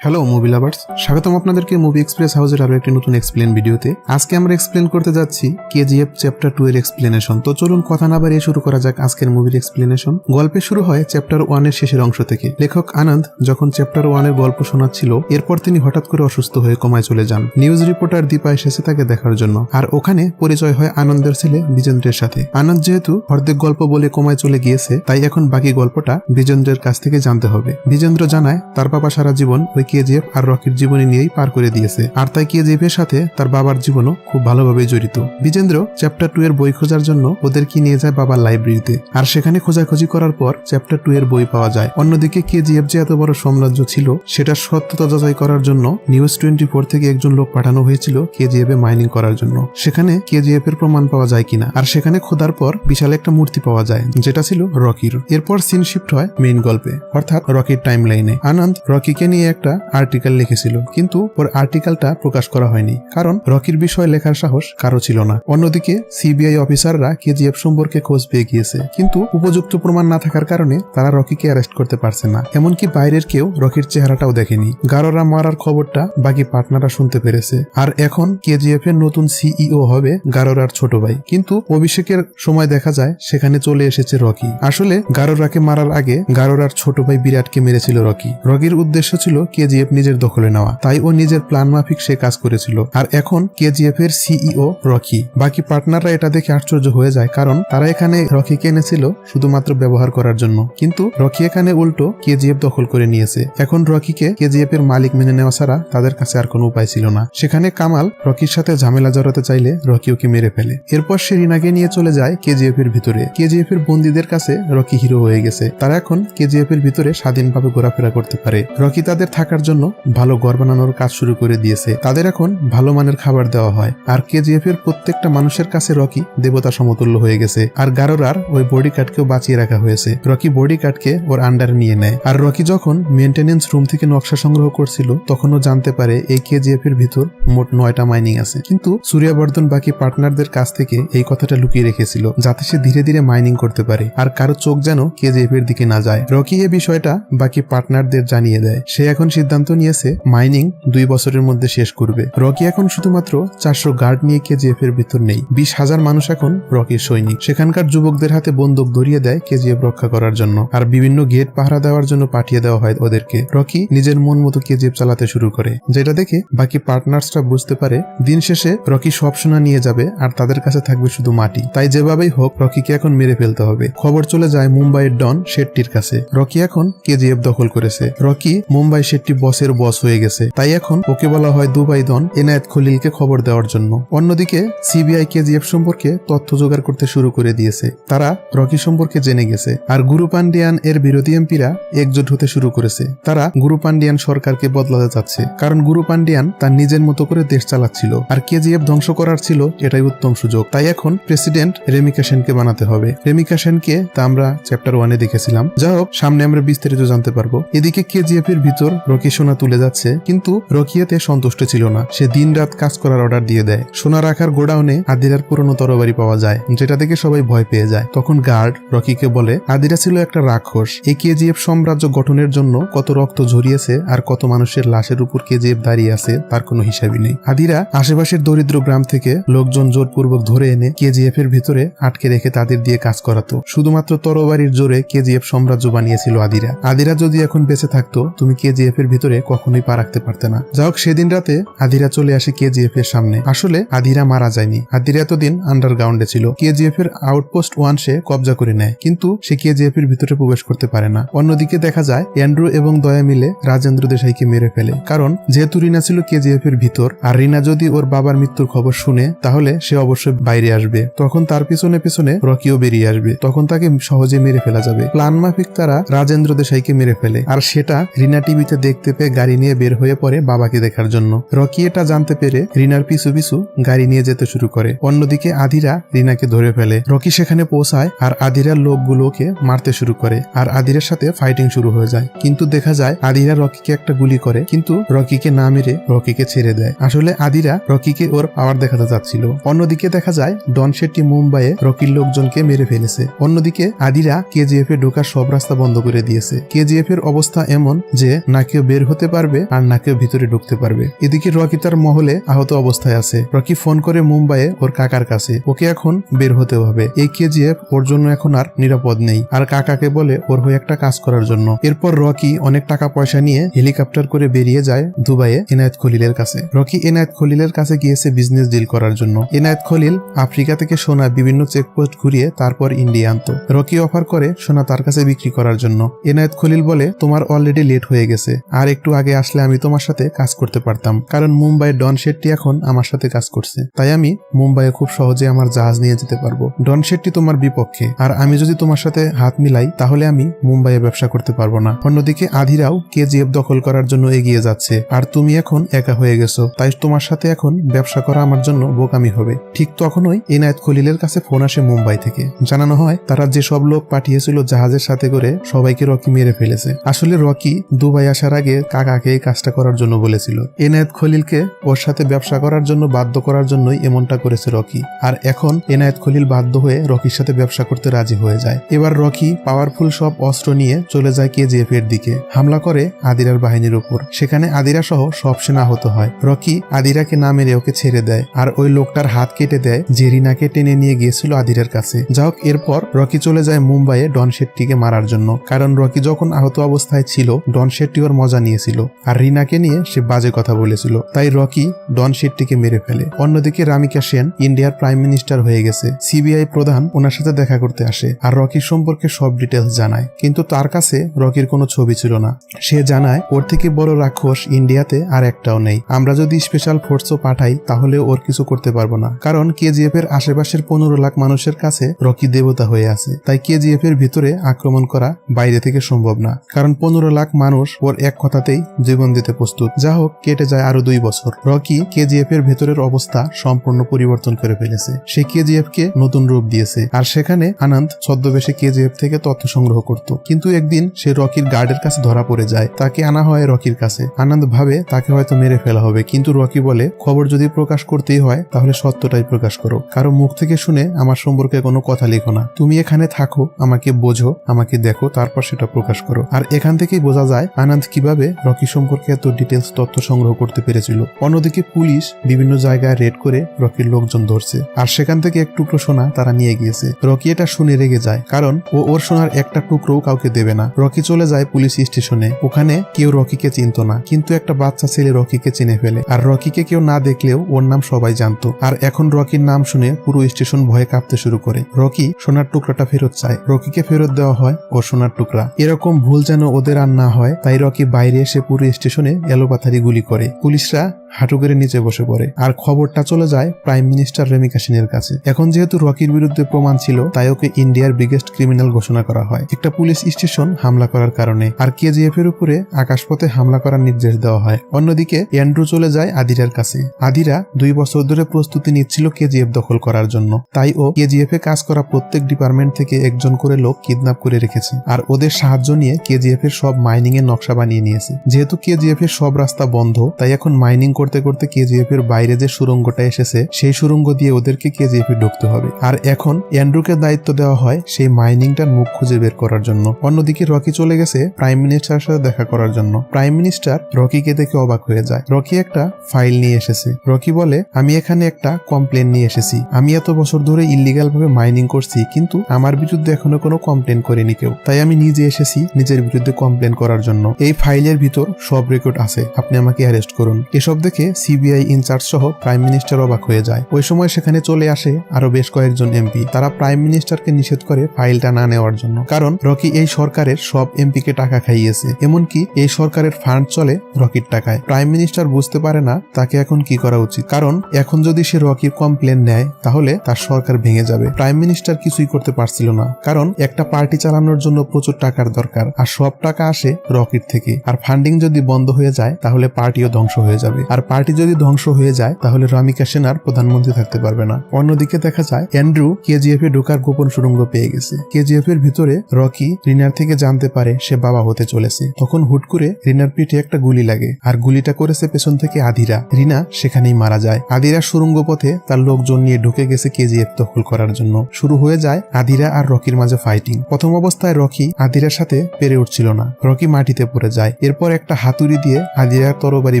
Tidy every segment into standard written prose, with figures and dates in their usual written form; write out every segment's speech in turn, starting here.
Hello movie lovers, স্বাগতম আপনাদেরকে movie express হাউসের আরো একটি নতুন এক্সপ্লেন ভিডিওতে। আজকে আমরা এক্সপ্লেন করতে যাচ্ছি কেজিএফ চ্যাপ্টার 2 এর এক্সপ্লেনেশন। তো চলুন কথা না বাড়িয়ে শুরু করা যাক আজকের মুভির এক্সপ্লেনেশন। গল্পে শুরু হয় চ্যাপ্টার 1 এর শেষের অংশ থেকে। লেখক আনন্দ যখন চ্যাপ্টার 1 এর গল্প শোনাচ্ছিল, এরপর তিনি হঠাৎ করে অসুস্থ হয়ে কোমায় চলে যান। নিউজ রিপোর্টার দীপা এসেছে তাকে দেখার জন্য, আর ওখানে পরিচয় হয় আনন্দের ছেলে বিজেন্দ্রের সাথে। আনন্দ যেহেতু অর্ধেক গল্প বলে কোমায় চলে গিয়েছে, তাই এখন বাকি গল্পটা বিজেন্দ্রের কাছ থেকে জানতে হবে। বিজেন্দ্র জানায় তার বাবা সারা জীবন ওই কেজিএফ আর রকির জীবনী নিয়েই পার করে দিয়েছে, আর তাই কেজিএফ এর সাথে তার বাবার জীবনও খুব ভালোভাবে জড়িত। বিজেন্দ্র চ্যাপ্টার 2 এর বই খোঁজার জন্য ওদেরকে নিয়ে যায় বাবার লাইব্রেরিতে, আর সেখানে খোঁজাখুঁজি করার পর চ্যাপ্টার 2 এর বই পাওয়া যায়। অন্যদিকে কেজিএফ যে এত বড় সাম্রাজ্য ছিল সেটার সত্যতা যাচাই করার জন্য নিউজ 24 থেকে একজন লোক পাঠানো হয়েছিল কেজিএফ এ মাইনিং করার জন্য। সেখানে কেজিএফ এর প্রমাণ পাওয়া যায় কিনা, আর সেখানে খোঁজার পর বিশাল একটা মূর্তি পাওয়া যায় যেটা ছিল রকির। এরপর সিন শিফট হয় মেইন গল্পে, অর্থাৎ রকির টাইম লাইনে। আনন্দ রকিকে নিয়ে একটা আর্টিকেল লিখেছিল, কিন্তু ওর আর্টিকেলটা প্রকাশ করা হয়নি, কারণ রকির বিষয় লেখার সাহস কারো ছিল না। অন্যদিকে সিবিআই অফিসাররা কেজিএফ সম্পর্কে খোঁজ পেয়ে গিয়েছে, কিন্তু উপযুক্ত প্রমাণ না থাকার কারণে তারা রকিকে অ্যারেস্ট করতে পারছে না। এমনকি বাইরের কেউ রকির চেহারাটাও দেখেনি। গারোরা মারার খবরটা বাকি পার্টনাররা শুনতে পেরেছে, আর এখন কেজিএফ এর নতুন সিইও হবে গারোরার ছোট ভাই। কিন্তু অভিষেকের সময় দেখা যায় সেখানে চলে এসেছে রকি। আসলে গারোরাকে মারার আগে গারোরার ছোট ভাই বিরাটকে মেরেছিল রকি। রকির উদ্দেশ্য ছিল কেজিএফ নিজের দখলে নেওয়া, তাই ও নিজের প্ল্যান মাফিক সে কাজ করেছিল। আর এখন কেজিএফ এর সিইও রকি। বাকি পার্টনাররা এটা দেখে আশ্চর্য হয়ে যায়, কারণ তারা এখানে রকিকে এনেছিল শুধুমাত্র ব্যবহার করার জন্য, কিন্তু রকি এখানে উল্টো কেজিএফ দখল করে নিয়েছে। এখন রকিকে কেজিএফ এর মালিক মেনে নেওয়া ছাড়া তাদের কাছে আর কোনো উপায় ছিল না। সেখানে কামাল রকির সাথে ঝামেলা জড়াতে চাইলে রকি ওকে মেরে ফেলে। এরপর সে রিনাকে নিয়ে চলে যায় কেজিএফ এর ভিতরে। কেজিএফ এর বন্দীদের কাছে রকি হিরো হয়ে গেছে। তারা এখন কেজিএফ এর ভিতরে স্বাধীনভাবে ঘোরাফেরা করতে পারে। রকি তাদের থাকার জন্য ভালো ঘর বানানোর কাজ শুরু করে দিয়েছে। তাদের এখন ভালো মানের খাবার দেওয়া হয়, আর কেজিএফ এর প্রত্যেকটা মানুষের কাছে রকি দেবতা সমতুল্য হয়ে গেছে। আর গারোরার ওই বডি গার্ডকেও বাঁচিয়ে রাখা হয়েছে। রকি বডি গার্ডকে ওর আন্ডারে নিয়ে নেয়। আর রকি যখন মেইনটেনেন্স রুম থেকে নকশা সংগ্রহ করছিল, তখনও জানতে পারে এই কেজিএফ এর ভিতর মোট 9টা মাইনিং আছে, কিন্তু সূর্যবর্ধন বাকি পার্টনারদের কাছ থেকে এই কথাটা লুকিয়ে রেখেছিল, যাতে সে ধীরে ধীরে মাইনিং করতে পারে আর কারো চোখ যেন কেজিএফ এর দিকে না যায়। রকি এই বিষয়টা বাকি পার্টনারদের জানিয়ে দেয়। সে এখন সিদ্ধান্ত নিয়েছে মাইনিং 2 বছরের মধ্যে শেষ করবে। রকি এখন শুধুমাত্র 400 গার্ড নিয়ে কেজিএফ এর ভিতর নেই। 20,000 মানুষ এখন রকির সৈনিক। সেখানকার যুবকদের হাতে বন্দুক ধরিয়ে দেয় কেজিএফ রক্ষা করার জন্য, আর বিভিন্ন গেট পাহারা দেওয়ার জন্য পাঠিয়ে দেওয়া হয় ওদেরকে। রকি নিজের মন মতো কেজিএফ চালাতে শুরু করে, যেটা দেখে বাকি পার্টনার্সরা বুঝতে পারে দিন শেষে রকি সব সোনা নিয়ে যাবে আর তাদের কাছে থাকবে শুধু মাটি। তাই যেভাবেই হোক রকিকে এখন মেরে ফেলতে হবে। খবর চলে যায় মুম্বাইয়ের ডন শেট্টির কাছে। রকি এখন কেজিএফ দখল করেছে। রকি মুম্বাই শেট্টি বসের বস হয়ে গেছে, তাই এখন ওকে বলা হয় দুবাই ডন এনায়েত খলিলকে খবর দেওয়ার জন্য। অন্যদিকে সিবিআই কেজিএফ সম্পর্কে তথ্য জোগাড় করতে শুরু করে দিয়েছে। তারা রকি সম্পর্কে জেনে গেছে, আর গুরু পান্ডিয়ান এর বিরোধী এমপিরা একজোট হতে শুরু করেছে। তারা গুরু পান্ডিয়ান সরকারকে বদলাতে চাচ্ছে, কারণ গুরু পান্ডিয়ান তার নিজের মতো করে দেশ চালাচ্ছিল, আর কেজিএফ ধ্বংস করার ছিল এটাই উত্তম সুযোগ। তাই এখন প্রেসিডেন্ট রেমিকা সেনকে বানাতে হবে। রেমিকা সেনকে তা আমরা চ্যাপ্টার 1 এ দেখেছিলাম। যাই হোক, সামনে আমরা বিস্তারিত জানতে পারবো। এদিকে কেজিএফ এর ভিতর রকি সোনা তুলে যাচ্ছে, কিন্তু রকি এতে সন্তুষ্ট ছিল না। সে দিন রাত কাজ করার অর্ডার দিয়ে দেয়। সোনা রাখার গোডাউনে আদিরার পুরনো তরবারি পাওয়া যায়, যেটা দেখে সবাই ভয় পেয়ে যায়। তখন গার্ড রকিকে বলে আদিরা ছিল একটা রাক্ষস। এই কেজিএফ সাম্রাজ্য গঠনের জন্য কত রক্ত ঝরিয়েছে আর কত মানুষের লাশের উপর কেজিএফ দাঁড়িয়ে আছে তার কোনো হিসাবই নেই। আদিরা আশেপাশের দরিদ্র গ্রাম থেকে লোকজন জোরপূর্বক ধরে এনে কেজিএফ এর ভিতরে আটকে রেখে তাদের দিয়ে কাজ করাতো। শুধুমাত্র তরবারির জোরে কেজিএফ সাম্রাজ্য বানিয়েছিল আদিরা। আদিরা যদি এখন বেঁচে থাকতো, তুমি কেজিএফ এর ভিতরে কখনোই পা রাখতে পারতে না। যাই হোক, সেদিন রাতে আদিরা চলে আসে কেজিএফ এর সামনে। আসলে আদিরা মারা যায়নি। আদিরা এতদিন আন্ডারগ্রাউন্ডে ছিল। কেজিএফ এর আউটপোস্ট 1 সে কবজা করে নেয়, কিন্তু সে কেজিএফ এর ভিতরে প্রবেশ করতে পারে না। অন্যদিকে দেখা যায় অ্যান্ড্রু এবং দয়া মিলে রাজেন্দ্র দেশাইকে মেরে ফেলে, কারণ যেহেতু রিনা ছিল কেজিএফ এর ভিতর, আর রিনা যদি ওর বাবার মৃত্যুর খবর শুনে তাহলে সে অবশ্যই বাইরে আসবে। তখন তার পিছনে পিছনে রকিও বেরিয়ে আসবে, তখন তাকে সহজে মেরে ফেলা যাবে। প্ল্যান মাফিক তারা রাজেন্দ্র দেশাইকে মেরে ফেলে, আর সেটা রিনা টিভিতে দেখতে পেয়ে গাড়ি নিয়ে বের হয়ে পড়ে বাবাকে দেখার জন্য। রকি এটা জানতে পেরে রিনার পিছু পিছু গাড়ি নিয়ে যেতে শুরু করে। অন্যদিকে আদিরা রিনাকে ধরে ফেলে। রকি সেখানে পৌঁছায় আর আদিরার লোকগুলোকে মারতে শুরু করে, আর আদিরার সাথে ফাইটিং শুরু হয়ে যায়। কিন্তু দেখা যায় আদিরা রকিকে একটা গুলি করে, কিন্তু রকিকে না মেরে রকিকে ছেড়ে দেয়। আসলে আদিরা রকিকে ওর পাওয়ার দেখাতে চাচ্ছিল। অন্যদিকে দেখা যায় ডন শেট্টি মুম্বাইয়ে রকির লোকজনকে মেরে ফেলেছে। অন্যদিকে আদিরা কেজিএফ এ ঢোকার সব রাস্তা বন্ধ করে দিয়েছে। কেজিএফ এর অবস্থা এমন যে না কেউ বের হতে পারবে আর না কেউ ভিতরে ঢুকতে পারবে। এদিকে রকি তার মহলে আহত অবস্থায় আছে। রকি ফোন করে মুম্বাইয়ে ওর কাকার কাছে, ওকে এখন বের হতে হবে। এই কেজিএফ ওর জন্য এখন আর নিরাপদ নেই। আর কাকাকে বলে ওর হয়ে একটা কাজ করার জন্য। এরপর রকি অনেক টাকা পয়সা নিয়ে হেলিকপ্টার করে বেরিয়ে যায় দুবাইয়ে এনায়েত খলিলের কাছে। রকি এনায়েত খলিলের কাছে গিয়েছে বিজনেস ডিল করার জন্য। এনায়েত খলিল আফ্রিকা থেকে সোনা বিভিন্ন চেকপোস্ট ঘুরিয়ে তারপর ইন্ডিয়া আনতো। রকি অফার করে সোনা তার কাছে বিক্রি করার জন্য। এনায়েত খলিল বলে, তোমার অলরেডি লেট হয়ে গেছে, আর একটু আগে আসলে আমি তোমার সাথে কাজ করতে পারতাম, কারণ মুম্বাই ডন শেট্টি এখন আমার সাথে কাজ করছে, তাই আমি মুম্বাইয়ে খুব সহজে আমার জাহাজ নিয়ে যেতে পারবো। ডন শেট্টি তোমার বিপক্ষে, আর আমি যদি তোমার সাথে হাত মিলাই তাহলে আমি মুম্বাইয়ে ব্যবসা করতে পারবো না। অন্যদিকে আধিরাও কেজিএফ দখল করার জন্য এগিয়ে যাচ্ছে, আর তুমি এখন একা হয়ে গেছো, তাই তোমার সাথে এখন ব্যবসা করা আমার জন্য বোকামি হবে। ঠিক তখনই এনায়েত খলিলের কাছে ফোন আসে মুম্বাই থেকে। জানানো হয় তারা যে সব লোক পাঠিয়েছিল জাহাজের সাথে করে সবাইকে রকি মেরে ফেলেছে। আসলে রকি দুবাই আসার আগে কাকাকে এই কাজটা করার জন্য বলেছিল। এনায়েত খলিলকে ওর সাথে ব্যবসা করার জন্য বাধ্য করার জন্যই এমনটা করেছে রকি। আর এখন এনায়েত খলিল বাধ্য হয়ে রকির সাথে ব্যবসা করতে রাজি হয়ে যায়। এবার রকি পাওয়ারফুল সব অস্ত্র নিয়ে চলে যায় কেজিএফ এর দিকে, হামলা করে আদিরার বাহিনীর উপর। সেখানে আদিরা সহ সব সেনা আহত হয়। রকি আদিরাকে না মেরে ওকে ছেড়ে দেয়, আর ওই লোকটার হাত কেটে দেয় যে রিনাকে টেনে নিয়ে গিয়েছিল আদিরার কাছে। যাই হোক, এরপর রকি চলে যায় মুম্বাইয়ে ডন শেট্টিকে মারার জন্য, কারণ রকি যখন আহত অবস্থায় ছিল ডন শেট্টি ওর মজা নিয়েছিল, আর রিনাকে নিয়ে সে বাজে কথা বলেছিল, তাই রকি ডন শেট্টিকে মেরে ফেলে। অন্যদিকে রামিকা সেন ইন্ডিয়ার প্রাইম মিনিস্টার হয়ে গেছে। সিবিআই প্রধান ওনার সাথে দেখা করতে আসে, আর রকির সম্পর্কে সব ডিটেলস জানায়, কিন্তু তার কাছে রকির কোনো ছবি ছিল না। সে জানায় ওর থেকে বড় রাক্ষস ইন্ডিয়াতে আর একটাও নেই। আমরা যদি স্পেশাল ফোর্সও পাঠাই তাহলে ওর কিছু করতে পারবো না, কারণ কেজিএফ এর আশেপাশের 15 লাখ মানুষের কাছে রকি দেবতা হয়ে আছে। তাই কেজিএফ এর ভিতরে আক্রমণ করা বাইরে থেকে সম্ভব না, কারণ 15 লাখ মানুষ ওর এক কথাতেই জীবন দিতে প্রস্তুত। যা হোক, কেটে যায় আরো 2 বছর। রকি কেজিএফ এর ভেতরের অবস্থা সম্পূর্ণ পরিবর্তন করে ফেলেছে। সে কেজিএফ কে নতুন রূপ দিয়েছে, আর সেখানে আনন্দ ছদ্মবেশে কেজিএফ থেকে তথ্য সংগ্রহ করত। কিন্তু একদিন সে রকির গার্ডের কাছে ধরা পড়ে যায়। তাকে আনা হয় রকির কাছে। আনন্দ ভাবে তাকে হয়তো মেরে ফেলা হবে, কিন্তু রকি বলে, খবর যদি প্রকাশ করতেই হয় তাহলে সত্যটাই প্রকাশ করো, কারো মুখ থেকে শুনে আমার সম্পর্কে কোনো কথা লিখো না। তুমি এখানে থাকো, আমাকে বোঝো, আমাকে দেখো, তারপর সেটা প্রকাশ করো। আর এখান থেকেই বোঝা যায় আনন্দ কিভাবে রকি সম্পর্কে এত ডিটেলস তথ্য সংগ্রহ করতে পেরেছিল। অন্যদিকে পুলিশ বিভিন্ন জায়গায় রেড করে রকির লোকজন ধরছে, আর সেখান থেকে এক টুকরো সোনা তারা নিয়ে গিয়েছে। রকি এটা শুনে রেগে যায়, কারণ ও ওর সোনার একটা টুকরোও কাউকে দেবে না। রকি চলে যায় পুলিশ স্টেশনে। ওখানে কেউ রকিকে চিনত না, কিন্তু একটা বাচ্চা ছেলে রকিকে চিনে ফেলে। আর রকিকে কেউ না দেখলেও ওর নাম সবাই জানতো। আর এখন রকির নাম শুনে পুরো স্টেশন ভয়ে কাঁপতে শুরু করে। রকি সোনার টুকরাটা ফেরত চায়, রকিকে ফেরত দেওয়া হয় ওর সোনার টুকরা। এরকম ভুল যেন ওদের আর না হয়, তাই রকি বাইরে এসে পুরো স্টেশনে এলোপাথারি গুলি করে। পুলিশরা হাঁটু করে নিচে বসে পড়ে, আর খবরটা চলে যায় প্রাইম মিনিস্টার রেমিকা সেনের কাছে। এখন যেহেতু রকির বিরুদ্ধে প্রমাণ ছিল, তাই ওকে ইন্ডিয়ার বিগেস্ট ক্রিমিনাল ঘোষণা করা হয় একটা পুলিশ স্টেশন হামলা করার কারণে। আর কেজিএফ এর উপরে আকাশপথে হামলা করার নির্দেশ দেওয়া হয়। অন্যদিকে অ্যান্ড্রু চলে যায় আদিরার কাছে। আদিরা 2 বছর ধরে প্রস্তুতি নিচ্ছিল কেজিএফ দখল করার জন্য, তাই ও কেজিএফ এ কাজ করা প্রত্যেক ডিপার্টমেন্ট থেকে একজন করে লোক কিডন্যাপ করে রেখেছে, আর ওদের সাহায্য নিয়ে কেজিএফ এর সব মাইনিং এর নকশা বানিয়ে নিয়েছে। যেহেতু কেজিএফ এর সব রাস্তা বন্ধ, তাই এখন মাইনিং করতে করতে কেজিএফ এর বাইরে যে সুড়ঙ্গটা এসেছে সেই সুড়ঙ্গ দিয়ে ওদেরকে কেজিএফ এ ঢুকতে হবে। আর এখন অ্যান্ড্রুকে দায়িত্ব দেওয়া হয় সেই মাইনিংটার মুখ খুঁজে বের করার জন্য। অন্যদিকে রকি চলে গেছে প্রাইম মিনিস্টারের সাথে দেখা করার জন্য। প্রাইম মিনিস্টার রকিকে দেখে অবাক হয়ে যায়। রকি একটা ফাইল নিয়ে এসেছে। রকি বলে, আমি এখানে একটা কমপ্লেন নিয়ে এসেছি। আমি এত বছর ধরে ইলিগাল ভাবে মাইনিং করছি, কিন্তু আমার বিরুদ্ধে এখনো কোনো কমপ্লেন করেনি কেউ, তাই আমি নিজে এসেছি নিজের বিরুদ্ধে কমপ্লেন করার জন্য। এই ফাইলের ভিতর সব রেকর্ড আছে, আপনি আমাকে অ্যারেস্ট করুন। এসব দেখে সিবিআই ইনচার্জ সহ প্রাইম মিনিস্টার অবাক হয়ে যায়। ওই সময় সেখানে চলে আসে আরো বেশ কয়েকজন এমপি। তারা প্রাইম মিনিস্টারকে নিষেধ করে ফাইলটা না নেওয়ার জন্য, কারণ রকি এই সরকারের সব এমপি কে টাকা খাইয়েছে। এমনকি এই সরকারের ফান্ড চলে রকির টাকায়। প্রাইম মিনিস্টার বুঝতে পারে না তাকে এখন কি করা উচিত, কারণ এখন যদি সে রকির কমপ্লেন নেয় তাহলে তার সরকার ভেঙে যাবে। প্রাইম মিনিস্টার কিছুই করতে পারছিল না, কারণ একটা পার্টি চালানোর জন্য প্রচুর টাকার দরকার, আর সব টাকা আসে রকির থেকে। আর ফান্ডিং যদি বন্ধ হয়ে যায় তাহলে পার্টিও ধ্বংস হয়ে যাবে, আর পার্টি যদি ধ্বংস হয়ে যায় তাহলে রামিকা সেন আর প্রধানমন্ত্রী থাকতে পারবে না। অন্যদিকে দেখা যায় অ্যান্ড্রু কেজিএফ এ ঢোকার গোপন সুড়ঙ্গ পেয়ে গেছে। কেজিএফ এর ভিতরে রকি রিনার থেকে জানতে পারে সে বাবা হতে চলেছে। তখন হুট করে রিনার পিঠে একটা গুলি লাগে, আর গুলিটা করেছে পেছন থেকে আদিরা। রিনা সেখানেই মারা যায়। আদিরা সুড়ঙ্গ পথে তার লোকজন নিয়ে ঢুকে গেছে কেজিএফ দখল করার জন্য। শুরু হয়ে যায় আদিরা আর রকির মাঝে ফাইটিং। প্রথম অবস্থায় রকি আদিরার সাথে পেরে উঠছিল না, রকি মাটিতে পড়ে যায়। এরপর একটা হাতুড়ি দিয়ে আদিরার তরবারি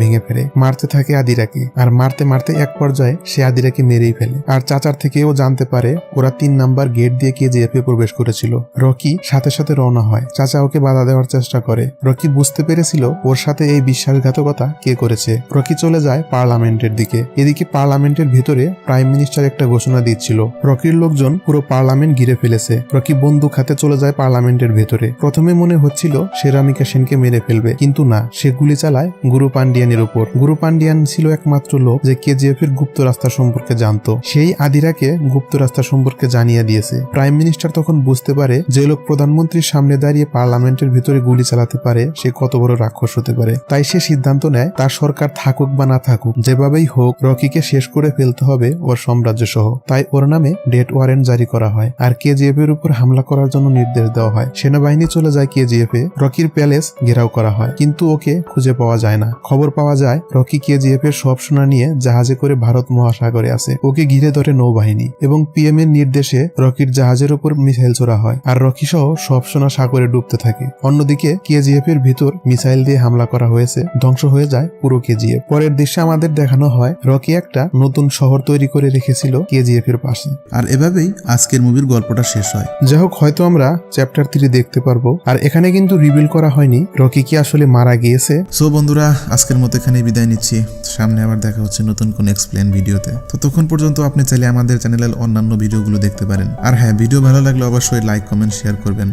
ভেঙে ফেলে, মারতে থাকে আদিরাকে। আর মারতে মারতে এক পর্যায়ে সে আদিরাকে মেরেই ফেলে। আর চাচার থেকেও জানতে পারে ওরা 3 নাম্বার গেট দিয়ে KGF এ প্রবেশ করেছিল। রকি সাথে সাথে রওনা হয়। চাচা ওকে বাধা দেওয়ার চেষ্টা করে। রকি বুঝতে পেরেছিল ওর সাথে এই বিশ্বাসঘাতকতা কে করেছে। রকি চলে যায় পার্লামেন্টের দিকে। এদিকে পার্লামেন্টের ভিতরে প্রাইম মিনিস্টার একটা ঘোষণা দিচ্ছিল। রকির লোকজন পুরো পার্লামেন্ট ঘিরে ফেলেছে। রকি বন্দুক হাতে চলে যায় পার্লামেন্টের ভেতরে। প্রথমে মনে হচ্ছিল সে রামিকা সেনকে মেরে ফেলবে, কিন্তু না, সে গুলি চালায় গুরু পান্ডিয়ানের উপর। গুরু পান্ডিয়ান ছিল একমাত্র লোক যে KGF এর গুপ্ত রাস্তা সম্পর্কে জানতো। সেই আদিরাকে গুপ্ত রাস্তা সম্পর্কে জানিয়ে দিয়েছে। প্রাইম মিনিস্টার তখন বুঝতে পারে যে লোক প্রধানমন্ত্রীর সামনে দাঁড়িয়ে পার্লামেন্টের ভিতরে গুলি চালাতে পারে সে কত বড় রাক্ষস হতে পারে। তাই সে সিদ্ধান্ত নেয় তার সরকার থাকুক বা না থাকুক, যেভাবেই হোক রকিকে শেষ করে ফেলতে হবে ওর সাম্রাজ্য সহ। তাই ওর নামে ডেথ ওয়ারেন্ট জারি করা হয় আর KGF এর উপর হামলা করার জন্য নির্দেশ দেওয়া হয়। সেনাবাহিনী চলে যায় KGF এ। রকির প্যালেস ঘেরাও করা হয়, কিন্তু ওকে খুঁজে পাওয়া যায় না। খবর পাওয়া যায় রকি KGF এর সব সোনা নিয়ে জাহাজে করে ভারত মহাসাগরে আছে। ওকে ঘিরে ধরে নৌবাহিনী এবং PM এর নির্দেশে রকির জাহাজের উপর মিসাইল ছোড়া হয় আর রকি সহ সব সোনা সাগরে ডুবতে থাকে। অন্যদিকে KGF এর ভিতর মিসাইল দিয়ে হামলা করা হয়েছে, ধ্বংস হয়ে যায় পুরো KGF। পরের দৃশ্যে আমাদের দেখানো হয় রকি একটা নতুন শহর তৈরি করে রেখেছিল KGF এর পাশে। আর এভাবেই আজকের মুভির গল্পটা শেষ হয়। যাই হোক, হয়তো আমরা চ্যাপ্টার 3 দেখতে পারবো। আর এখানে কিন্তু রিভিল করা হয়নি রকি কি আসলে মারা গিয়েছে। সো বন্ধুরা, আজকের মতো এখানে বিদায় নিচ্ছি। সামনে আবার দেখা হচ্ছে নতুন কোন এক্সপ্লেন ভিডিওতে। ততক্ষণ পর্যন্ত আপনি চাইলে আমাদের চ্যানেলের অন্যান্য ভিডিওগুলো দেখতে পারেন। আর হ্যাঁ, ভিডিও ভালো লাগলে অবশ্যই লাইক, কমেন্ট, শেয়ার করবেন।